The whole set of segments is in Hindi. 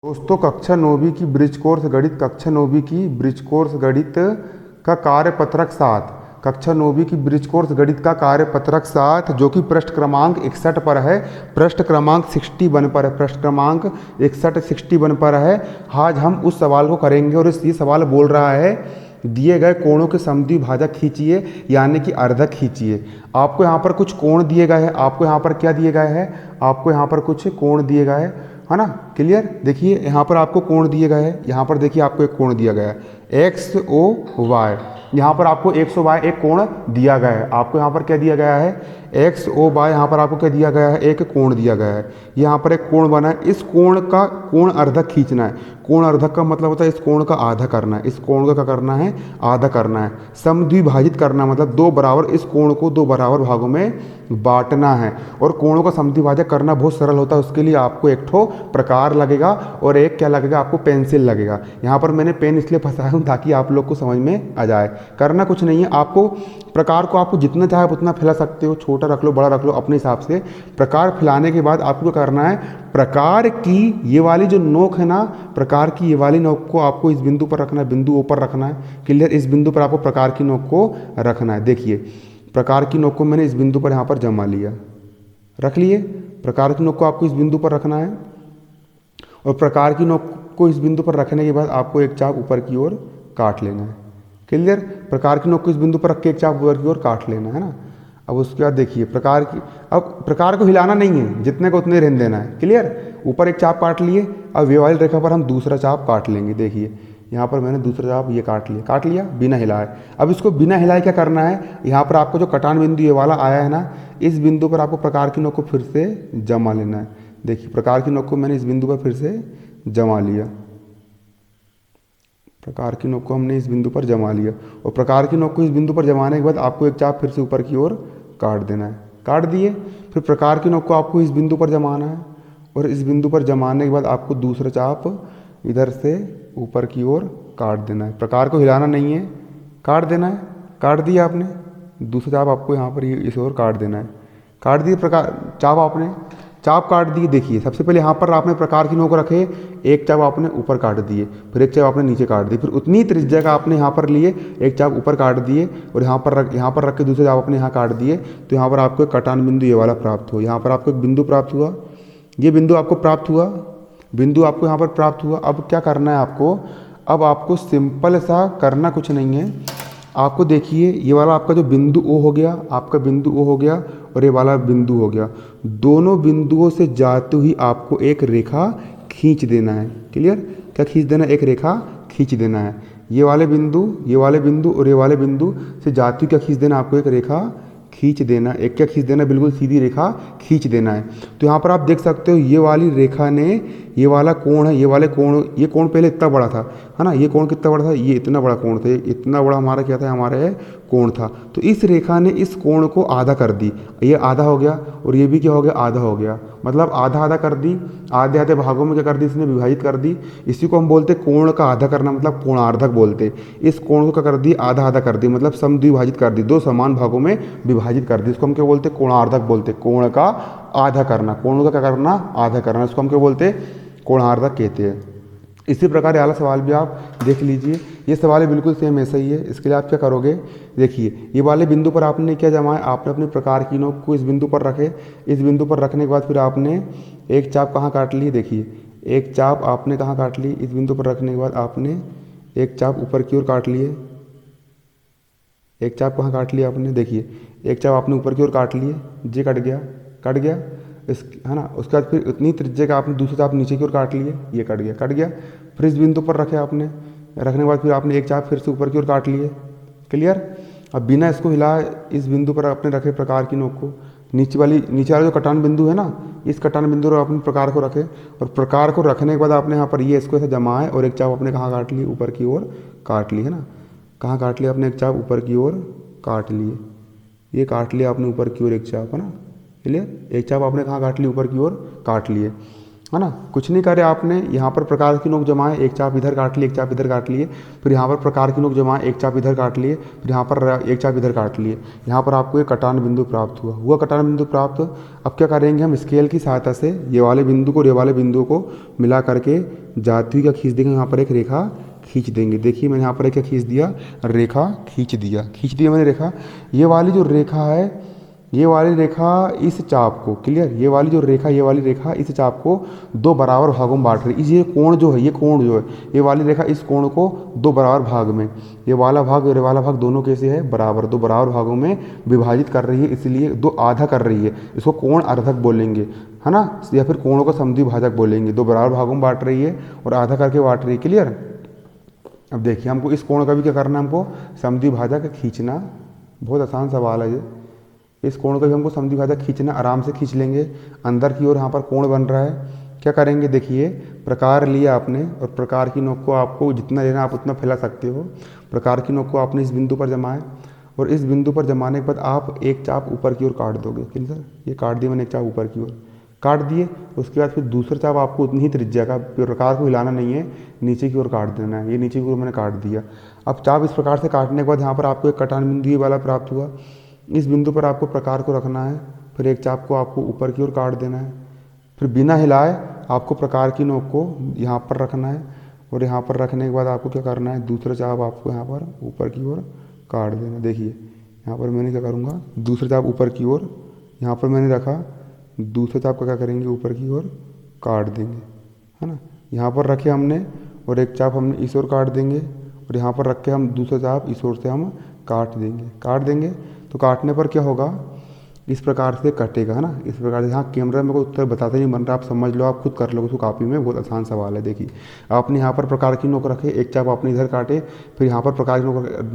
दोस्तों कक्षा नौवीं की ब्रिज कोर्स गणित कक्षा नौवीं की ब्रिज कोर्स गणित का कार्यपत्रक 7 कक्षा नौवीं की ब्रिज कोर्स गणित का कार्यपत्रक 7 जो कि पृष्ठ क्रमांक 61 पर है। पृष्ठ क्रमांक 61 पर है। पृष्ठ क्रमांक 61 पर है। आज हम उस सवाल को करेंगे और ये सवाल बोल रहा है दिए गए कोणों के समद्विभाजक खींचिए यानी कि अर्धक खींचिए। आपको यहाँ पर कुछ कोण दिए गए हैं। आपको यहाँ पर क्या दिए गए हैं? आपको यहाँ पर कुछ कोण दिए गए हैं, है ना। क्लियर। देखिए यहाँ पर आपको कोण दिए गए हैं। यहाँ पर देखिए आपको एक कोण दिया गया है एक्स ओ वाई। यहाँ पर आपको एक्स ओ वाई एक कोण दिया गया है। आपको यहाँ पर क्या दिया गया है? X O Y. यहाँ पर आपको क्या दिया गया है? एक कोण दिया गया है। यहाँ पर एक कोण बना है। इस कोण का कोण अर्धक खींचना है। कोण अर्धक का मतलब होता है इस कोण का आधा करना है। इस कोण का क्या करना है? आधा करना है। समद्विभाजित करना मतलब दो बराबर, इस कोण को दो बराबर भागों में बांटना है। और कोणों का समद्विभाजक करना बहुत सरल होता है। उसके लिए आपको एक ठो प्रकार लगेगा और एक क्या लगेगा? आपको पेंसिल लगेगा। यहाँ पर मैंने पेन इसलिए फंसाया हूँ ताकि आप लोग को समझ में आ जाए। करना कुछ नहीं है। आपको प्रकार को आपको जितना चाहे उतना फैला सकते हो, छोटा रख लो, बड़ा रख लो अपने हिसाब से। प्रकार फैलाने के बाद आपको क्या करना है? प्रकार की ये वाली जो नोक है ना, प्रकार की ये वाली नोक को आपको इस बिंदु पर रखना है, बिंदु ऊपर रखना है। क्लियर। इस बिंदु पर आपको प्रकार की नोक को रखना है। देखिए प्रकार की नोक को मैंने इस बिंदु पर यहाँ पर जमा लिया, रख लिए। प्रकार की नोक को आपको इस बिंदु पर रखना है और प्रकार की नोक को इस बिंदु पर रखने के बाद आपको एक चाप ऊपर की ओर काट लेना है। क्लियर। प्रकार की नोक को इस बिंदु पर रख के एक चाप ऊपर की ओर काट लेना है ना। अब उसके बाद देखिए प्रकार की, अब प्रकार को हिलाना नहीं है, जितने को उतने रहने देना है। क्लियर। ऊपर एक चाप काट लिए। अब ये वाली रेखा पर हम दूसरा चाप काट लेंगे। देखिए यहाँ पर मैंने दूसरा चाप ये काट लिया बिना हिलाए। अब इसको बिना हिलाए क्या करना है? यहाँ पर आपको जो कटान बिंदु ये वाला आया है ना, इस बिंदु पर आपको प्रकार की नोक को फिर से जमा लेना है। देखिए प्रकार की नोक को मैंने इस बिंदु पर फिर से जमा लिया। प्रकार की नोक को हमने इस बिंदु पर जमा लिया और प्रकार की नोक को इस बिंदु पर जमाने के बाद आपको एक चाप फिर से ऊपर की ओर काट देना है। काट दिए। फिर प्रकार की नोक को आपको इस बिंदु पर जमाना है और इस बिंदु पर जमाने के बाद आपको दूसरा चाप इधर से ऊपर की ओर काट देना है। प्रकार को हिलाना नहीं है, काट देना है। काट दिया आपने। दूसरा चाप आपको यहाँ पर इस ओर काट देना है। काट दिए प्रकार चाप आपने, चाप काट दिए। देखिए सबसे पहले यहाँ पर आपने प्रकार की नोक रखे, एक चाप आपने ऊपर काट दिए, फिर एक चाप आपने नीचे काट दिए, फिर उतनी त्रिज्या का आपने यहाँ पर लिए, एक चाप ऊपर काट दिए और यहाँ पर रख के दूसरे चाप आपने यहाँ काट दिए। तो यहाँ पर आपको एक कटान बिंदु ये वाला प्राप्त हुआ। यहाँ पर आपको एक बिंदु प्राप्त हुआ। ये बिंदु आपको प्राप्त हुआ। बिंदु आपको यहाँ पर प्राप्त हुआ। अब क्या करना है आपको? अब आपको सिंपल सा करना कुछ नहीं है। आपको देखिए ये वाला आपका जो बिंदु ओ हो गया, आपका बिंदु ओ हो गया और ये वाला बिंदु हो गया। दोनों बिंदुओं से जाते ही आपको एक रेखा खींच देना है। क्लियर। क्या खींच देना? एक रेखा खींच देना है। ये वाले बिंदु और ये वाले बिंदु से जाते ही क्या खींच देना? आपको एक रेखा खींच देना। एक क्या खींच देना? बिल्कुल सीधी रेखा खींच देना है। तो यहाँ पर आप देख सकते हो ये वाली रेखा ने, ये वाला कोण है, ये कोण पहले इतना बड़ा था, है ना। ये कोण कितना बड़ा था? ये इतना बड़ा कोण था। इतना बड़ा हमारा क्या था? हमारे कोण था। तो इस रेखा ने इस कोण को आधा कर दी। ये आधा हो गया और ये भी क्या हो गया? आधा हो गया। मतलब आधा आधा कर दी, आधे आधे भागों में क्या कर दी? इसने विभाजित कर दी। इसी को हम बोलते कोण का आधा करना, मतलब कोणार्धक बोलते। इस कोण को क्या कर दी? आधा आधा कर दी, मतलब समद्विभाजित कर दी, दो समान भागों में विभाजित कर दी। इसको हम क्या बोलते? कोणार्धक बोलते। कोण का आधा करना, कोण का क्या करना? आधा करना। इसको हम क्या बोलते? कोणार्धक कहते हैं। इसी प्रकार वाला सवाल भी आप देख लीजिए। ये सवाल बिल्कुल सेम ऐसा ही है। इसके लिए आप क्या करोगे? देखिए ये वाले बिंदु पर आपने क्या जमाया? आपने अपने प्रकार की नोक को इस बिंदु पर रखे। इस बिंदु पर रखने के बाद फिर आपने एक चाप कहाँ काट ली? देखिए एक चाप आपने कहाँ काट ली? इस बिंदु पर रखने के बाद आपने एक चाप ऊपर की ओर काट लिए। एक चाप कहाँ काट लिया आपने? देखिए एक चाप आपने ऊपर की ओर काट लिए। जे कट गया, कट गया इस, है ना। उसके बाद फिर उतनी त्रिज्या का आपने दूसरा चाप नीचे की ओर काट लिए। ये कट गया, कट गया। फिर इस बिंदु पर रखे आपने, रखने के बाद फिर आपने एक चाप फिर से ऊपर की ओर काट लिए। क्लियर। अब बिना इसको हिलाए इस बिंदु पर आपने रखे प्रकार की नोक को। नीचे वाला जो कटान बिंदु है ना, इस कटान बिंदु पर आपने प्रकार को रखे और प्रकार को रखने के बाद आपने यहाँ पर ये इसको ऐसे जमाए और एक चाप आपने कहाँ काट ली? ऊपर की ओर काट ली, है ना। कहाँ काट लिया आपने? एक चाप ऊपर की ओर काट लिए। ये काट लिया आपने ऊपर की ओर एक चाप, है ना। क्लियर। एक चाप आपने कहाँ काट ली? ऊपर की ओर काट लिए। है ना। कुछ नहीं करे आपने, यहाँ पर प्रकार की नोक जमाए, एक चाप इधर काट लिए, एक चाप इधर काट लिए, फिर यहाँ पर प्रकार की नोक जमाए, एक चाप इधर काट लिए, फिर यहाँ पर एक चाप इधर काट लिए। यहाँ पर आपको एक कटान बिंदु प्राप्त हुआ कटान बिंदु प्राप्त। अब क्या करेंगे हम, स्केल की सहायता से ये वाले बिंदु को और ये वाले बिंदु को मिला करके जाती हुई क्या खींच देंगे, यहाँ पर एक रेखा खींच देंगे। देखिए मैंने यहाँ पर एक क्या खींच दिया, रेखा खींच दिया मैंने रेखा। ये वाली जो रेखा है, ये वाली रेखा इस चाप को, क्लियर, ये वाली जो रेखा, ये वाली रेखा इस चाप को दो बराबर भागों में बांट रही है। ये कोण जो है, ये कोण जो है, ये वाली रेखा इस कोण को दो बराबर भाग में, ये वाला भाग और ये वाला भाग दोनों कैसे है, बराबर, दो बराबर भागों में विभाजित कर रही है, इसलिए दो आधा कर रही है। इसको कोण अर्धक बोलेंगे, है ना, या फिर कोण को समद्विभाजक बोलेंगे। दो बराबर भागों में बांट रही है और आधा करके बांट रही है, क्लियर। अब देखिए हमको इस कोण का भी क्या करना है, हमको समद्विभाजक खींचना। बहुत आसान सवाल है ये। इस कोण का भी हमको समद्विभाजक खींचना, आराम से खींच लेंगे। अंदर की ओर यहाँ पर कोण बन रहा है, क्या करेंगे, देखिए प्रकार लिया आपने और प्रकार की नोक को आपको जितना लेना आप उतना फैला सकते हो। प्रकार की नोक को आपने इस बिंदु पर जमाए और इस बिंदु पर जमाने के बाद आप एक चाप ऊपर की ओर काट दोगे, क्लियर। ये काट दिया मैंने, एक चाप ऊपर की ओर काट दिए। उसके बाद फिर दूसरा चाप आपको उतनी ही त्रिज्या का, प्रकार को हिलाना नहीं है, नीचे की ओर काट देना है। ये नीचे की ओर मैंने काट दिया। अब चाप इस प्रकार से काटने के बाद यहाँ पर आपको एक कटान बिंदु ये वाला प्राप्त हुआ। इस बिंदु पर आपको प्रकार को रखना है, फिर एक चाप को आपको ऊपर की ओर काट देना है। फिर बिना हिलाए आपको प्रकार की नोक को यहाँ पर रखना है और यहाँ पर रखने के बाद आपको क्या करना है, दूसरा चाप आपको यहाँ पर ऊपर की ओर काट देना। देखिए यहाँ पर मैंने क्या करूँगा, दूसरा चाप ऊपर की ओर यहाँ पर मैंने रखा, दूसरे चाप का क्या करेंगे, ऊपर की ओर काट देंगे, है ना। यहाँ पर रखे हमने और एक चाप हमने इस ओर काट देंगे और यहाँ पर रख के हम दूसरा चाप इस ओर से हम काट देंगे। तो काटने पर क्या होगा, इस प्रकार से कटेगा, है ना, इस प्रकार से। यहाँ कैमरा में कोई उत्तर बताते नहीं बन रहा, आप समझ लो, आप खुद कर लो उसको कॉपी में। बहुत आसान सवाल है। देखिए आपने यहाँ पर प्रकार की नोक रखे, एक चाप आपने इधर काटे, फिर यहाँ पर प्रकार की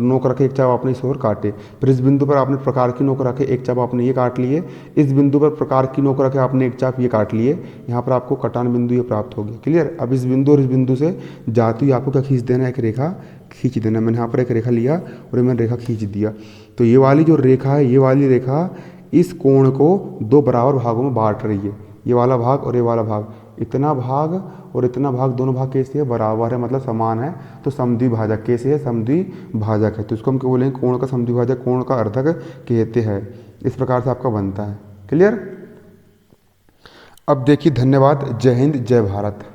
नोक रखे, एक चाप आपने इस ओर काटे, फिर इस बिंदु पर आपने प्रकार की नोक रखे, एक चाप आपने ये काट लिए, इस बिंदु पर प्रकार की नोक रखे आपने एक चाप ये काट लिए। यहाँ पर आपको कटान बिंदु ये प्राप्त हो गया, क्लियर। अब इस बिंदु और इस बिंदु से जाती हुई आपको क्या खींच देना है, एक रेखा खींच देना। मैंने यहाँ पर एक रेखा लिया और मैंने रेखा खींच दिया। तो ये वाली जो रेखा है, ये वाली रेखा इस कोण को दो बराबर भागों में बांट रही है। ये वाला भाग और ये वाला भाग, इतना भाग और इतना भाग, दोनों भाग कैसे है, बराबर है, मतलब समान है। तो समद्विभाजक कैसे है, समद्विभाजक है। तो इसको हम क्या बोलेंगे, कोण का समद्विभाजक, कोण का अर्धक कहते हैं। इस प्रकार से आपका बनता है, क्लियर। अब देखिए, धन्यवाद, जय हिंद, जय भारत।